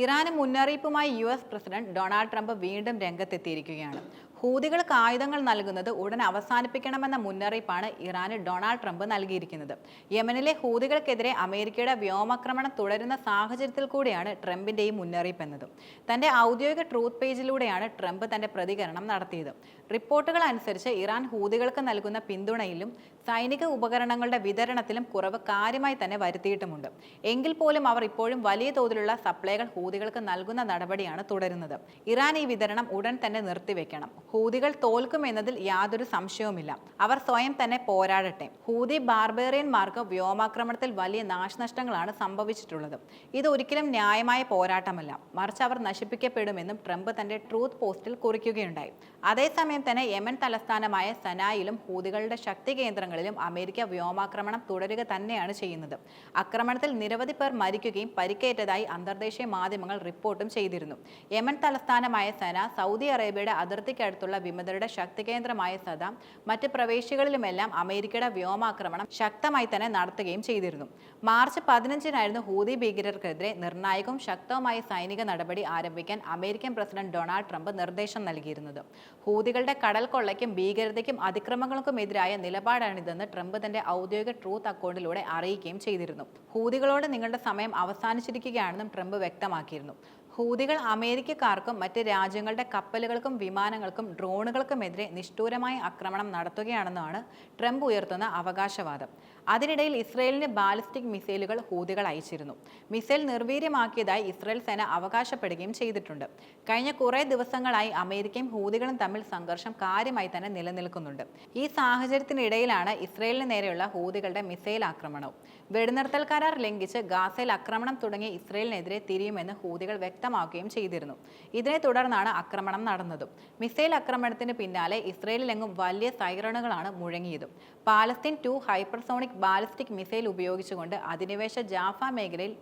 ഇറാന് മുന്നറിയിപ്പുമായി US president Donald Trump വീണ്ടും രംഗത്തെത്തിയിരിക്കുകയാണ്. ഹൂതികൾക്ക് ആയുധങ്ങൾ നൽകുന്നത് ഉടൻ അവസാനിപ്പിക്കണമെന്ന മുന്നറിയിപ്പാണ് ഇറാന് ഡൊണാൾഡ് ട്രംപ് നൽകിയിരിക്കുന്നത്. യമനിലെ ഹൂതികൾക്കെതിരെ അമേരിക്കയുടെ വ്യോമാക്രമണം തുടരുന്ന സാഹചര്യത്തിൽ കൂടിയാണ് ട്രംപിന്റെ ഈ മുന്നറിയിപ്പ് എന്നത്. തന്റെ ഔദ്യോഗിക ട്രൂത്ത് പേജിലൂടെയാണ് ട്രംപ് തന്റെ പ്രതികരണം നടത്തിയത്. റിപ്പോർട്ടുകൾ അനുസരിച്ച് ഇറാൻ ഹൂതികൾക്ക് നൽകുന്ന പിന്തുണയിലും സൈനിക ഉപകരണങ്ങളുടെ വിതരണത്തിലും കുറവ് കാര്യമായി തന്നെ വരുത്തിയിട്ടുമുണ്ട്. എങ്കിൽ പോലും അവർ ഇപ്പോഴും വലിയ തോതിലുള്ള സപ്ലൈകൾ ഹൂതികൾക്ക് നൽകുന്ന നടപടിയാണ് തുടരുന്നത്. ഇറാൻ ഈ വിതരണം ഉടൻ തന്നെ നിർത്തിവെക്കണം. ഹൂതികൾ തോൽക്കുമെന്നതിൽ യാതൊരു സംശയവുമില്ല. അവർ സ്വയം തന്നെ പോരാടട്ടെ. ഹൂതി ബാർബേറിയന്മാർക്ക് വ്യോമാക്രമണത്തിൽ വലിയ നാശനഷ്ടങ്ങളാണ് സംഭവിച്ചിട്ടുള്ളത്. ഇത് ഒരിക്കലും ന്യായമായ പോരാട്ടമല്ല, മറിച്ച് അവർ നശിപ്പിക്കപ്പെടുമെന്നും ട്രംപ് തന്റെ ട്രൂത്ത് പോസ്റ്റിൽ കുറിക്കുകയുണ്ടായി. അതേസമയം തന്നെ യമൻ തലസ്ഥാനമായ സനായിലും ഹൂതികളുടെ ശക്തി കേന്ദ്രങ്ങളിലും അമേരിക്ക വ്യോമാക്രമണം തുടരുക തന്നെയാണ് ചെയ്യുന്നത്. ആക്രമണത്തിൽ നിരവധി പേർ മരിക്കുകയും പരിക്കേറ്റതായി അന്തർദേശീയ മാധ്യമങ്ങൾ റിപ്പോർട്ടും ചെയ്തിരുന്നു. യമൻ തലസ്ഥാനമായ സന, സൗദി അറേബ്യയുടെ അതിർത്തിക്കടുത്തുള്ള വിമതരുടെ ശക്തി കേന്ദ്രമായ സദാം, മറ്റ് പ്രവേശികളിലുമെല്ലാം അമേരിക്കയുടെ വ്യോമാക്രമണം ശക്തമായി തന്നെ നടത്തുകയും ചെയ്തിരുന്നു. മാർച്ച് 15-നായിരുന്നു ഹൂതി ഭീകരർക്കെതിരെ നിർണായകവും ശക്തവുമായ സൈനിക നടപടി ആരംഭിക്കാൻ അമേരിക്കൻ പ്രസിഡന്റ് ഡൊണാൾഡ് ട്രംപ് നിർദ്ദേശം നൽകിയിരുന്നത്. ഹൂതികളുടെ കടൽ കൊള്ളയ്ക്കും ഭീകരതയ്ക്കും അതിക്രമങ്ങൾക്കുമെതിരായ നിലപാടാണിതെന്ന് ട്രംപ് തന്റെ ഔദ്യോഗിക ട്രൂത്ത് അക്കൗണ്ടിലൂടെ അറിയിക്കുകയും ചെയ്തിരുന്നു. ഹൂതികളോട് നിങ്ങളുടെ സമയം അവസാനിച്ചിരിക്കുകയാണെന്നും ട്രംപ് വ്യക്തമാക്കിയിരുന്നു. ഹൂതികൾ അമേരിക്കക്കാർക്കും മറ്റ് രാജ്യങ്ങളുടെ കപ്പലുകൾക്കും വിമാനങ്ങൾക്കും ഡ്രോണുകൾക്കുമെതിരെ നിഷ്ഠൂരമായ ആക്രമണം നടത്തുകയാണെന്നാണ് ട്രംപ് ഉയർത്തുന്ന അവകാശവാദം. അതിനിടയിൽ ഇസ്രയേലിന് ബാലിസ്റ്റിക് മിസൈലുകൾ ഹൂതികൾ അയച്ചിരുന്നു. മിസൈൽ നിർവീര്യമാക്കിയതായി ഇസ്രയേൽ സേന അവകാശപ്പെടുകയും ചെയ്തിട്ടുണ്ട്. കഴിഞ്ഞ കുറേ ദിവസങ്ങളായി അമേരിക്കയും ഹൂതികളും തമ്മിൽ സംഘർഷം കാര്യമായി തന്നെ നിലനിൽക്കുന്നുണ്ട്. ഈ സാഹചര്യത്തിനിടയിലാണ് ഇസ്രയേലിന് നേരെയുള്ള ഹൂതികളുടെ മിസൈൽ ആക്രമണവും. വെടിനിർത്തൽ കരാർ ലംഘിച്ച് ഗാസയിൽ ആക്രമണം തുടങ്ങിയ ഇസ്രയേലിനെതിരെ തിരിയുമെന്ന് ഹൂതികൾ വ്യക്തമാക്കുകയും ചെയ്തിരുന്നു. ഇതിനെ തുടർന്നാണ് ആക്രമണം നടന്നതും. മിസൈൽ ആക്രമണത്തിന് പിന്നാലെ ഇസ്രയേലിലെങ്ങും വലിയ സൈറണുകളാണ് മുഴങ്ങിയതും. പാലസ്തീൻ 2 ഹൈപ്പർസോണിക് ബാലിസ്റ്റിക് മിസൈൽ ഉപയോഗിച്ചുകൊണ്ട് അധിനിവേശ ജാഫ മേഖലയിൽ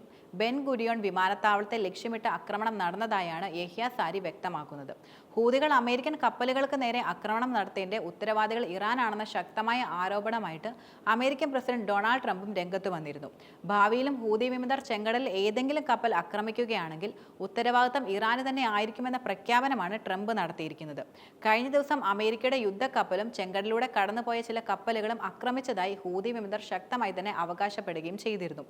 ബെൻ ഗുരിയോൺ വിമാനത്താവളത്തെ ലക്ഷ്യമിട്ട് ആക്രമണം നടന്നതായാണ് യഹ്യ സാരി വ്യക്തമാക്കുന്നത്. ഹൂതികൾ അമേരിക്കൻ കപ്പലുകൾക്ക് നേരെ ആക്രമണം നടത്തിയതിന്റെ ഉത്തരവാദികൾ ഇറാനാണെന്ന ശക്തമായ ആരോപണമായിട്ട് അമേരിക്കൻ പ്രസിഡന്റ് ഡൊണാൾഡ് ട്രംപും രംഗത്ത് വന്നിരുന്നു. ഭാവിയിലും ഹൂതി വിമതർ ചെങ്കടലിൽ ഏതെങ്കിലും കപ്പൽ ആക്രമിക്കുകയാണെങ്കിൽ ഉത്തരവാദിത്തം ഇറാന് തന്നെ ആയിരിക്കുമെന്ന പ്രഖ്യാപനമാണ് ട്രംപ് നടത്തിയിരിക്കുന്നത്. കഴിഞ്ഞ ദിവസം അമേരിക്കയുടെ യുദ്ധക്കപ്പലും ചെങ്കടലിലൂടെ കടന്നുപോയ ചില കപ്പലുകളും ആക്രമിച്ചതായി ഹൂതി വിമതർ ശക്തമായി തന്നെ അവകാശപ്പെടുകയും ചെയ്തിരുന്നു.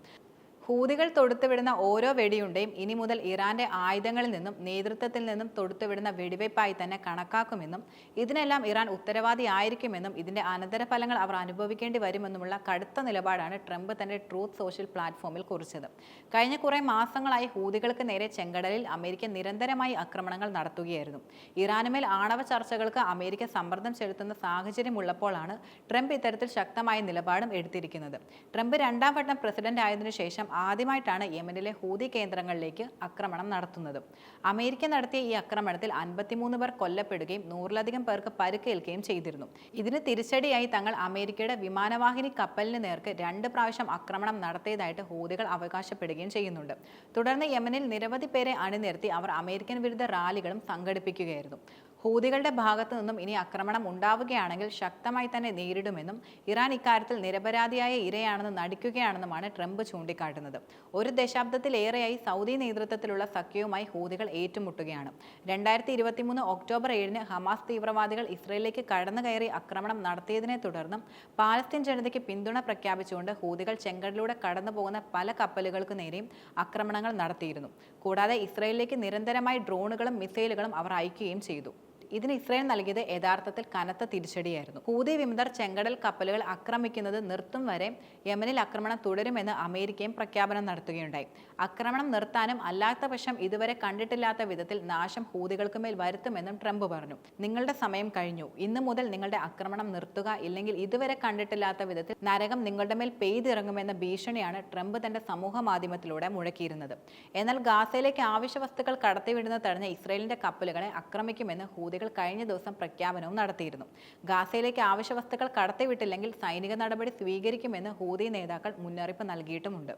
ഹൂതികൾ തൊടുത്തുവിടുന്ന ഓരോ വെടിയുണ്ടയും ഇനി മുതൽ ഇറാന്റെ ആയുധങ്ങളിൽ നിന്നും നേതൃത്വത്തിൽ നിന്നും തൊടുത്തുവിടുന്ന വെടിവയ്പായി തന്നെ കണക്കാക്കുമെന്നും ഇതിനെല്ലാം ഇറാൻ ഉത്തരവാദിയായിരിക്കുമെന്നും ഇതിന്റെ അനന്തരഫലങ്ങൾ അവർ അനുഭവിക്കേണ്ടി വരുമെന്നുമുള്ള കടുത്ത നിലപാടാണ് ട്രംപ് തന്റെ ട്രൂത്ത് സോഷ്യൽ പ്ലാറ്റ്ഫോമിൽ കുറിച്ചത്. കഴിഞ്ഞ കുറേ മാസങ്ങളായി ഹൂതികൾക്ക് നേരെ ചെങ്കടലിൽ അമേരിക്ക നിരന്തരമായി ആക്രമണങ്ങൾ നടത്തുകയായിരുന്നു. ഇറാനുമേൽ ആണവ ചർച്ചകൾക്ക് അമേരിക്ക സമ്മർദ്ദം ചെലുത്തുന്ന സാഹചര്യമുള്ളപ്പോഴാണ് ട്രംപ് ഇത്തരത്തിൽ ശക്തമായ നിലപാടും എടുത്തിരിക്കുന്നത്. ട്രംപ് 2ാം വട്ടം പ്രസിഡന്റ് ആയതിനു ശേഷം ആദ്യമായിട്ടാണ് യമനിലെ ഹൂതി കേന്ദ്രങ്ങളിലേക്ക് ആക്രമണം നടത്തുന്നത്. അമേരിക്ക നടത്തിയ ഈ ആക്രമണത്തിൽ 53 പേർ കൊല്ലപ്പെടുകയും 100-ലധികം പേർക്ക് പരിക്കേൽക്കുകയും ചെയ്തിരുന്നു. ഇതിന് തിരിച്ചടിയായി തങ്ങൾ അമേരിക്കയുടെ വിമാനവാഹിനി കപ്പലിന് നേർക്ക് 2 പ്രാവശ്യം ആക്രമണം നടത്തിയതായിട്ട് ഹൂതികൾ അവകാശപ്പെടുകയും ചെയ്യുന്നുണ്ട്. തുടർന്ന് യമനിൽ നിരവധി പേരെ അണിനിരത്തി അവർ അമേരിക്കൻ വിരുദ്ധ റാലികളും സംഘടിപ്പിക്കുകയായിരുന്നു. ഹൂതികളുടെ ഭാഗത്തു നിന്നും ഇനി ആക്രമണം ഉണ്ടാവുകയാണെങ്കിൽ ശക്തമായി തന്നെ നേരിടുമെന്നും ഇറാൻ ഇക്കാര്യത്തിൽ നിരപരാധിയായ ഇരയാണെന്ന് നടിക്കുകയാണെന്നുമാണ് ട്രംപ് ചൂണ്ടിക്കാട്ടുന്നത്. ഒരു ദശാബ്ദത്തിലേറെയായി സൗദി നേതൃത്വത്തിലുള്ള സഖ്യവുമായി ഹൂതികൾ ഏറ്റുമുട്ടുകയാണ്. 2023 ഒക്ടോബർ 7-ന് ഹമാസ് തീവ്രവാദികൾ ഇസ്രയേലിലേക്ക് കടന്നു കയറി ആക്രമണം നടത്തിയതിനെ തുടർന്നും പാലസ്തീൻ ജനതയ്ക്ക് പിന്തുണ പ്രഖ്യാപിച്ചുകൊണ്ട് ഹൂതികൾ ചെങ്കടലിലൂടെ കടന്നു പോകുന്ന പല കപ്പലുകൾക്ക് നേരെയും ആക്രമണങ്ങൾ നടത്തിയിരുന്നു. കൂടാതെ ഇസ്രയേലിലേക്ക് നിരന്തരമായി ഡ്രോണുകളും മിസൈലുകളും അവർ അയക്കുകയും ചെയ്തു. ഇതിന് ഇസ്രയേൽ നൽകിയത് യഥാർത്ഥത്തിൽ കനത്ത തിരിച്ചടിയായിരുന്നു. ഹൂതി വിമതർ ചെങ്കടൽ കപ്പലുകൾ ആക്രമിക്കുന്നത് നിർത്തും വരെ യമനിൽ ആക്രമണം തുടരുമെന്ന് അമേരിക്കയും പ്രഖ്യാപനം നടത്തുകയുണ്ടായി. ആക്രമണം നിർത്താനും അല്ലാത്ത പക്ഷം ഇതുവരെ കണ്ടിട്ടില്ലാത്ത വിധത്തിൽ നാശം ഹൂതികൾക്ക് മേൽ വരുത്തുമെന്നും ട്രംപ് പറഞ്ഞു. നിങ്ങളുടെ സമയം കഴിഞ്ഞു. ഇന്നു മുതൽ നിങ്ങളുടെ ആക്രമണം നിർത്തുക, ഇല്ലെങ്കിൽ ഇതുവരെ കണ്ടിട്ടില്ലാത്ത വിധത്തിൽ നരകം നിങ്ങളുടെ മേൽ പെയ്തിറങ്ങുമെന്ന ഭീഷണിയാണ് ട്രംപ് തന്റെ സമൂഹ മാധ്യമത്തിലൂടെ മുഴക്കിയിരുന്നത്. എന്നാൽ ഗാസയിലേക്ക് ആവശ്യ വസ്തുക്കൾ കടത്തിവിടുന്നത് തടഞ്ഞ ഇസ്രയേലിന്റെ കപ്പലുകളെ ആക്രമിക്കുമെന്ന് ഹൂതി കഴിഞ്ഞ ദിവസം പ്രഖ്യാപനവും നടത്തിയിരുന്നു. ഗാസയിലേക്ക് ആവശ്യ വസ്തുക്കൾ കടത്തിവിട്ടില്ലെങ്കിൽ സൈനിക നടപടി സ്വീകരിക്കുമെന്ന് ഹൂതി നേതാക്കൾ മുന്നറിയിപ്പ് നൽകിയിട്ടുമുണ്ട്.